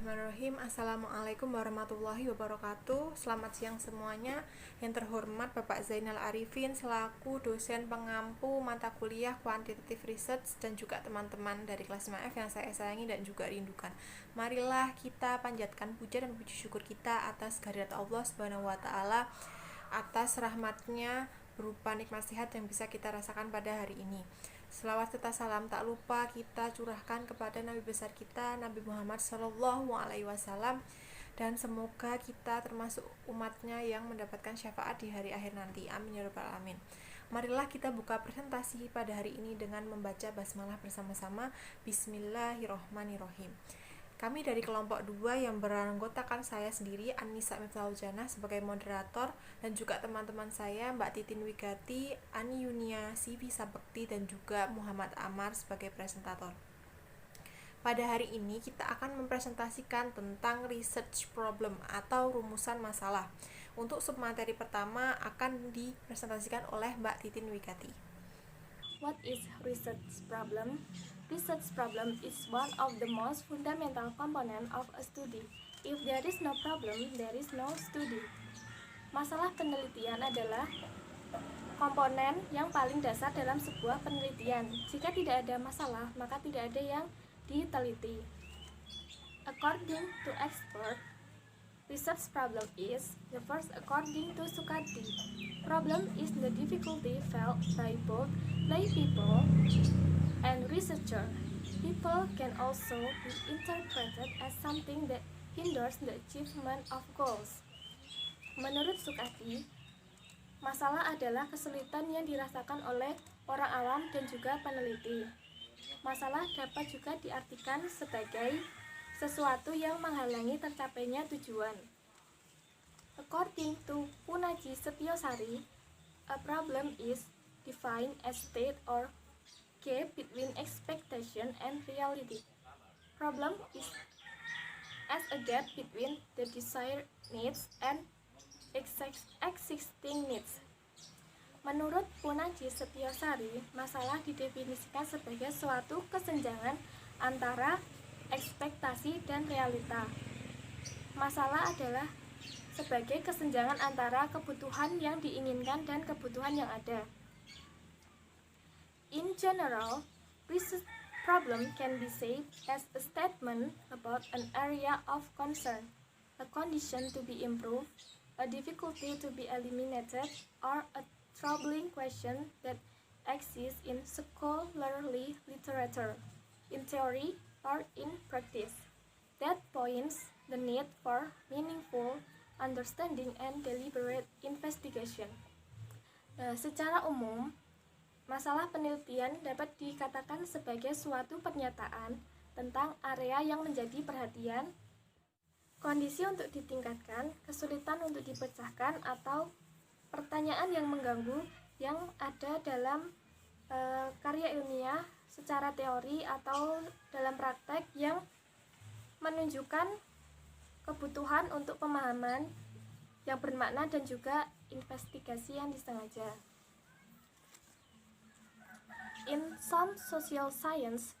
Bismillahirrahmanirrahim. Assalamualaikum warahmatullahi wabarakatuh. Selamat siang semuanya. Yang terhormat Bapak Zainal Arifin selaku dosen pengampu mata kuliah Quantitative Research dan juga teman-teman dari kelas 5F yang saya sayangi dan juga rindukan. Marilah kita panjatkan puja dan puji syukur kita atas kehadirat Allah Subhanahu wa taala, atas rahmatnya berupa nikmat sehat yang bisa kita rasakan pada hari ini. Selawat serta salam tak lupa kita curahkan kepada Nabi besar kita, Nabi Muhammad Sallallahu Alaihi Wasallam, dan semoga kita termasuk umatnya yang mendapatkan syafaat di hari akhir nanti. Amin ya rabbal alamin. Marilah kita buka presentasi pada hari ini dengan membaca basmalah bersama-sama. Bismillahirrohmanirrohim. Kami dari kelompok 2 yang beranggotakan saya sendiri, Anissa Miftahul Jannah sebagai moderator, dan juga teman-teman saya, Mbak Titin Wigati, Ani Yunia, Sivi Sabekti, dan juga Muhammad Amar sebagai presentator. Pada hari ini kita akan mempresentasikan tentang research problem atau rumusan masalah. Untuk submateri pertama akan dipresentasikan oleh Mbak Titin Wigati. What is research problem? Research problem is one of the most fundamental component of a study. If there is no problem, there is no study. Masalah penelitian adalah komponen yang paling dasar dalam sebuah penelitian. Jika tidak ada masalah, maka tidak ada yang diteliti. According to expert, research problem is the first according to Sukati. Problem is the difficulty felt by both lay people and researcher. People can also be interpreted as something that hinders the achievement of goals. Menurut Sukati, masalah adalah kesulitan yang dirasakan oleh orang awam dan juga peneliti. Masalah dapat juga diartikan sebagai sesuatu yang menghalangi tercapainya tujuan. According to Punaji Setiosari, a problem is defined as state or gap between expectation and reality. Problem is as a gap between the desired needs and existing needs. Menurut Punaji Setiosari, masalah didefinisikan sebagai suatu kesenjangan antara ekspektasi dan realita. Masalah adalah sebagai kesenjangan antara kebutuhan yang diinginkan dan kebutuhan yang ada. In general, research problem can be said as a statement about an area of concern, a condition to be improved, a difficulty to be eliminated, or a troubling question that exists in scholarly literature, in theory or in practice, that points the need for meaningful understanding and deliberate investigation. Secara umum, masalah penelitian dapat dikatakan sebagai suatu pernyataan tentang area yang menjadi perhatian, kondisi untuk ditingkatkan, kesulitan untuk dipecahkan, atau pertanyaan yang mengganggu yang ada dalam karya ilmiah secara teori atau dalam praktek yang menunjukkan kebutuhan untuk pemahaman yang bermakna dan juga investigasi yang disengaja. In some social science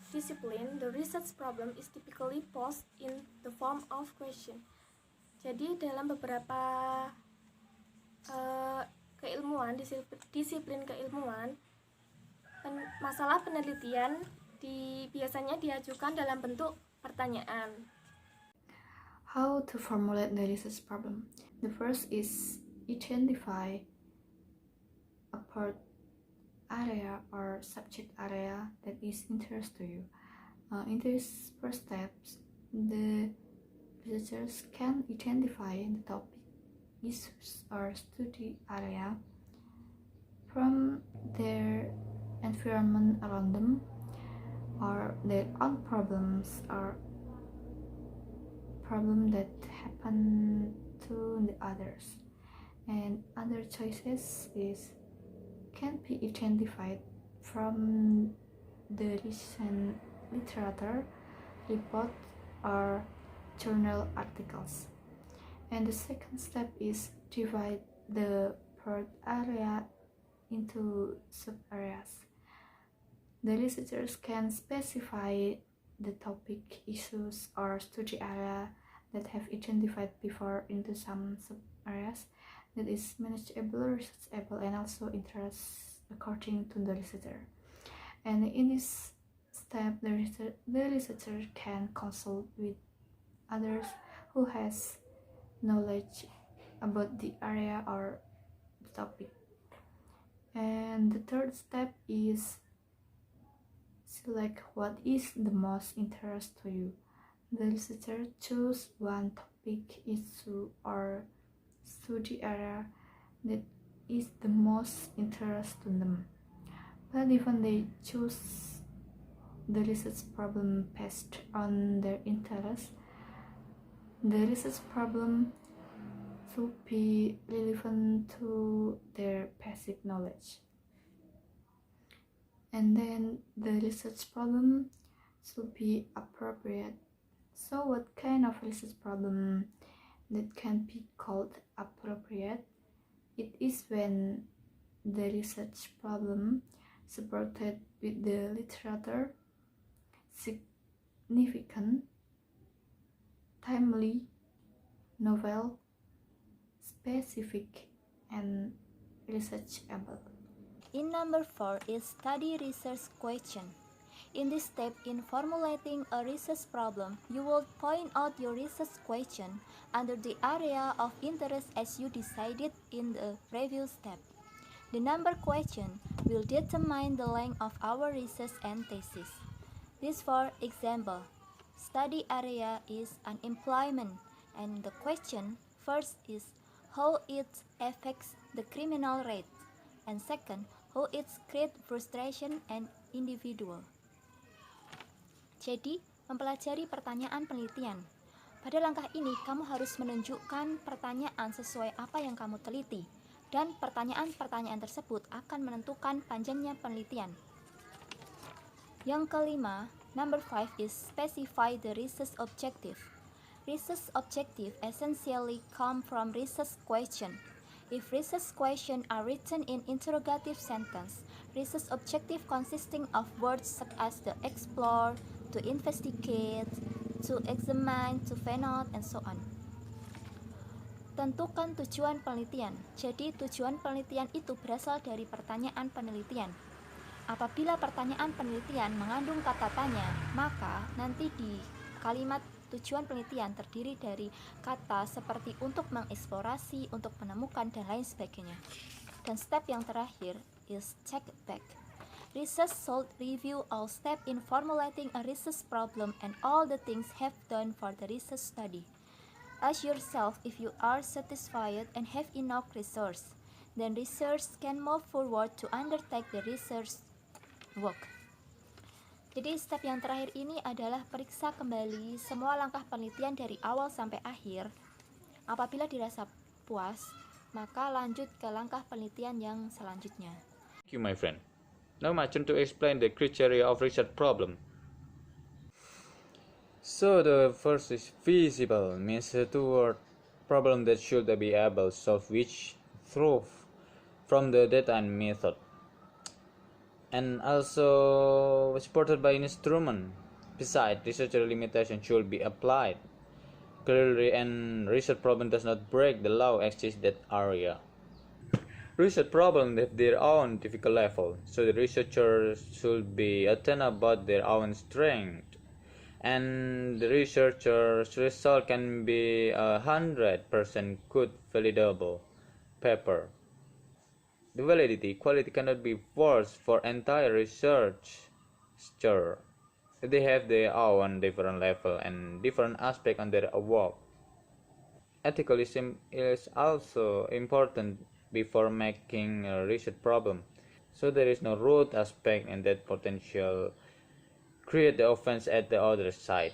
discipline, the research problem is typically posed in the form of question. Jadi dalam beberapa keilmuan, disiplin keilmuan, masalah penelitian biasanya diajukan dalam bentuk pertanyaan. How to formulate the research problem? The first is identify a part area or subject area that is interest to you. In these first steps, the researchers can identify the topic, issues, or study area from their environment around them, or their own problems, or problem that happen to the others. And other choices can be identified from the recent literature, report, or journal articles. And the second step is divide the part area into sub-areas. The researchers can specify the topic, issues, or study area that have identified before into some sub-areas that is manageable, researchable, and also interest according to the researcher. And in this step, the researcher can consult with others who has knowledge about the area or the topic. And the third step is select what is the most interest to you. The researcher choose one topic, issue, or study area that is the most interest to them. But even they choose the research problem based on their interest, the research problem should be relevant to their basic knowledge. And then the research problem should be appropriate. So what kind of research problem that can be called appropriate? It is when the research problem supported with the literature, significant, timely, novel, specific, and researchable. In number 4 is study research question. In this step, in formulating a research problem, you will point out your research question under the area of interest as you decided in the previous step. The number question will determine the length of our research and thesis. This, for example, study area is unemployment, and the question first is how it affects the criminal rate, and second, how it creates frustration and individual. Jadi, mempelajari pertanyaan penelitian. Pada langkah ini, kamu harus menunjukkan pertanyaan sesuai apa yang kamu teliti, dan pertanyaan-pertanyaan tersebut akan menentukan panjangnya penelitian. Yang kelima, number 5 is specify the research objective. Research objective essentially come from research question. If research questions are written in interrogative sentence, research objective consisting of words such as to explore, to investigate, to examine, to find out, and so on. Tentukan tujuan penelitian. Jadi tujuan penelitian itu berasal dari pertanyaan penelitian. Apabila pertanyaan penelitian mengandung kata tanya, maka nanti di kalimat tujuan penelitian terdiri dari kata seperti untuk mengeksplorasi, untuk menemukan, dan lain sebagainya. Dan step yang terakhir is check back. Research should review all steps in formulating a research problem and all the things have done for the research study. Ask yourself if you are satisfied and have enough resource. Then research can move forward to undertake the research work. Jadi step yang terakhir ini adalah periksa kembali semua langkah penelitian dari awal sampai akhir. Apabila dirasa puas, maka lanjut ke langkah penelitian yang selanjutnya. Thank you, my friend. Now my turn to explain the criteria of research problem. So the first is feasible, means a two-word problem that should be able to solve which through from the data and method. And also supported by instrument. Besides, researcher limitation should be applied clearly, and research problem does not break the law exists that area. Research problems have their own difficult level, so the researchers should be attentive about their own strength, and the researcher's result can be 100% good validable paper. The validity quality cannot be forced for entire research. They have their own different level and different aspect on their work. Ethicalism is also important before making a research problem, so there is no root aspect and that potential create the offense at the other side.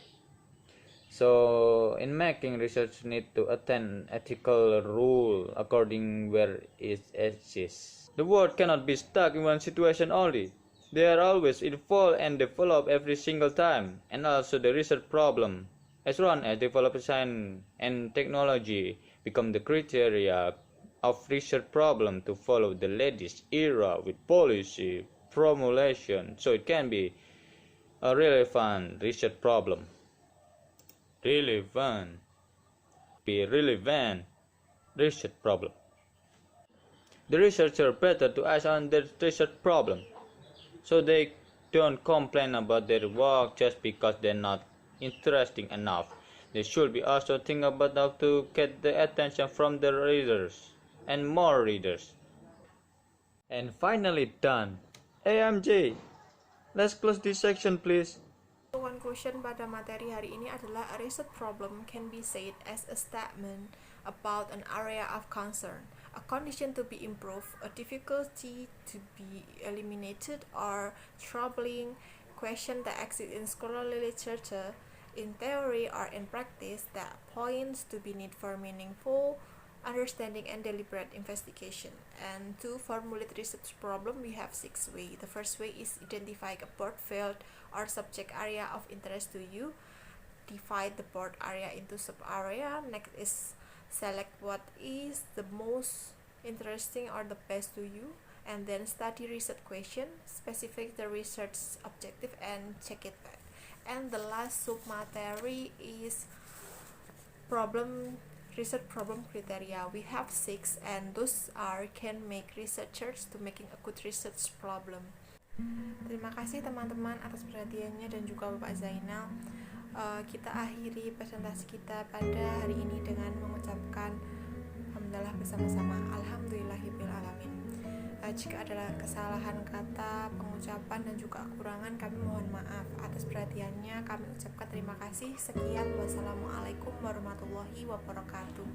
So in making research need to attend ethical rule according where it exists. The world cannot be stuck in one situation only. They are always evolve and develop every single time, and also the research problem. As long as development science and technology become the criteria of research problem to follow the latest era with policy formulation, so it can be a relevant research problem. Relevant research problem. The researcher better to act on their research problem, so they don't complain about their work just because they're not interesting enough. They should be also think about how to get the attention from the readers and more readers. And finally done. AMJ, let's close this section please. Conclusion pada materi hari ini adalah a research problem can be said as a statement about an area of concern, a condition to be improved, a difficulty to be eliminated, or troubling question that exists in scholarly literature, in theory or in practice, that points to be need for meaningful understanding and deliberate investigation. And to formulate research problem, we have 6 ways. The first way is identify a broad field or subject area of interest to you. Divide the broad area into sub-area. Next is select what is the most interesting or the best to you, and then study research question, specify the research objective, and check it back. And the last sub-material is research problem criteria. We have 6, and those are can make researchers to making a good research problem. Terima kasih teman-teman atas perhatiannya dan juga Bapak Zainal. Kita akhiri presentasi kita pada hari ini dengan mengucapkan alhamdulillah bersama-sama, alhamdulillahirabbil alamin. Jika ada kesalahan kata, pengucapan dan juga kekurangan, kami mohon maaf. Atas perhatiannya kami ucapkan terima kasih. Sekian, wassalamualaikum warahmatullahi wabarakatuh.